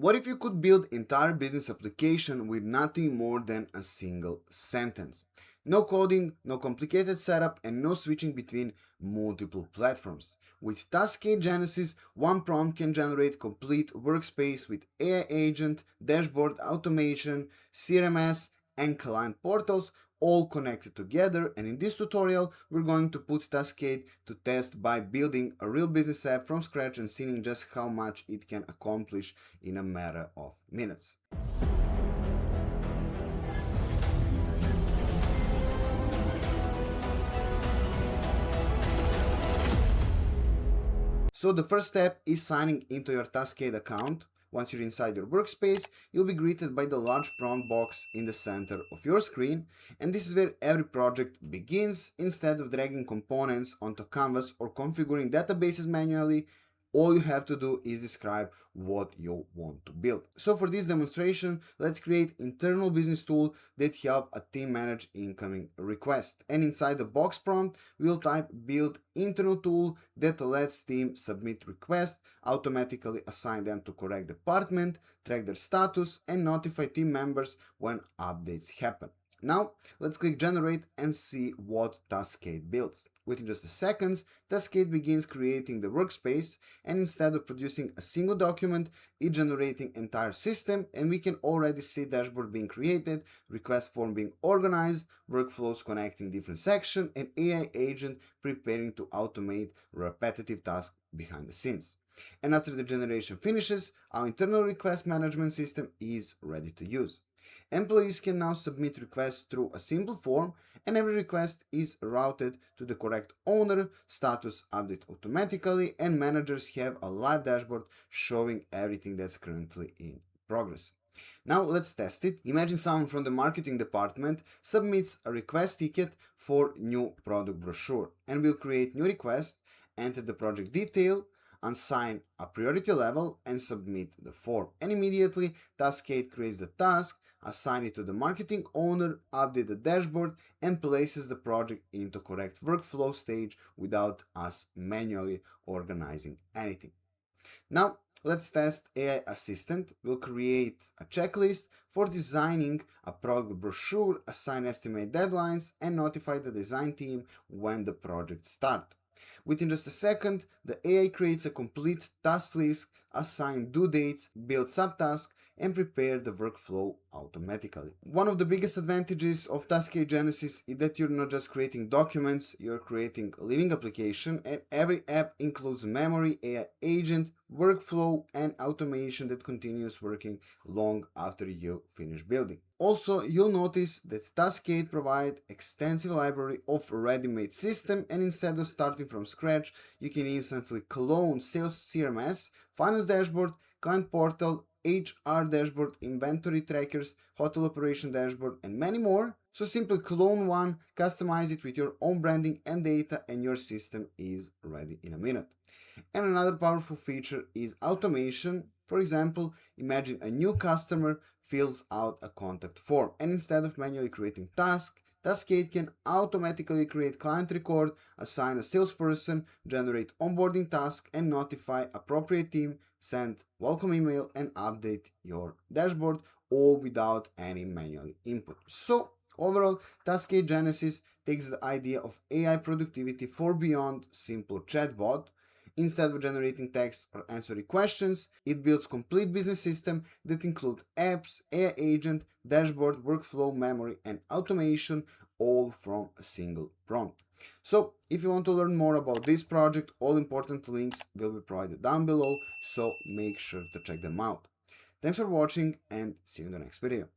What if you could build entire business application with nothing more than a single sentence? No coding, no complicated setup, and no switching between multiple platforms. With Taskade Genesis, one prompt can generate complete workspace with AI agent, dashboard automation, CRMS, and client portals all connected together. And in this tutorial we're going to put Taskade to test by building a real business app from scratch and seeing just how much it can accomplish in a matter of minutes. So the first step is signing into your Taskade account. Once you're inside your workspace, you'll be greeted by the large prompt box in the center of your screen, and this is where every project begins. Instead of dragging components onto canvas or configuring databases manually, all you have to do is describe what you want to build. So for this demonstration, let's create internal business tool that help a team manage incoming requests. And inside the box prompt, we'll type build internal tool that lets team submit requests, automatically assign them to correct department, track their status, and notify team members when updates happen. Now, let's click generate and see what Taskade builds. Within just a second, Taskade begins creating the workspace, and instead of producing a single document, it's generating entire system, and we can already see dashboard being created, request form being organized, workflows connecting different sections, and AI agent preparing to automate repetitive tasks behind the scenes. And after the generation finishes, our internal request management system is ready to use. Employees can now submit requests through a simple form, and every request is routed to the correct owner, status update automatically, and managers have a live dashboard showing everything that's currently in progress. Now let's test it. Imagine someone from the marketing department submits a request ticket for new product brochure, and we'll create new request, enter the project detail, assign a priority level, and submit the form. And immediately Taskade creates the task, assign it to the marketing owner, update the dashboard, and places the project into correct workflow stage without us manually organizing anything. Now let's test AI Assistant. We'll create a checklist for designing a product brochure, assign estimate deadlines, and notify the design team when the project starts. Within just a second, the AI creates a complete task list, assign due dates, build subtasks, and prepare the workflow automatically. One of the biggest advantages of Taskade Genesis is that you're not just creating documents, you're creating a living application, and every app includes memory, AI agent, workflow, and automation that continues working long after you finish building. Also, you'll notice that Taskade provides extensive library of ready-made system, and instead of starting from scratch, you can instantly clone sales CRMS, finance dashboard, client portal, HR dashboard, inventory trackers, hotel operation dashboard, and many more. So simply clone one, customize it with your own branding and data, and your system is ready in a minute. And another powerful feature is automation. For example, imagine a new customer fills out a contact form, and instead of manually creating tasks, Taskade can automatically create client record, assign a salesperson, generate onboarding task, and notify appropriate team, send welcome email, and update your dashboard, all without any manual input. So overall, Taskade Genesis takes the idea of AI productivity for beyond simple chatbot. Instead of generating text or answering questions, it builds complete business system that include apps, AI agent, dashboard, workflow, memory, and automation, all from a single prompt. So if you want to learn more about this project, all important links will be provided down below, so make sure to check them out. Thanks for watching and see you in the next video.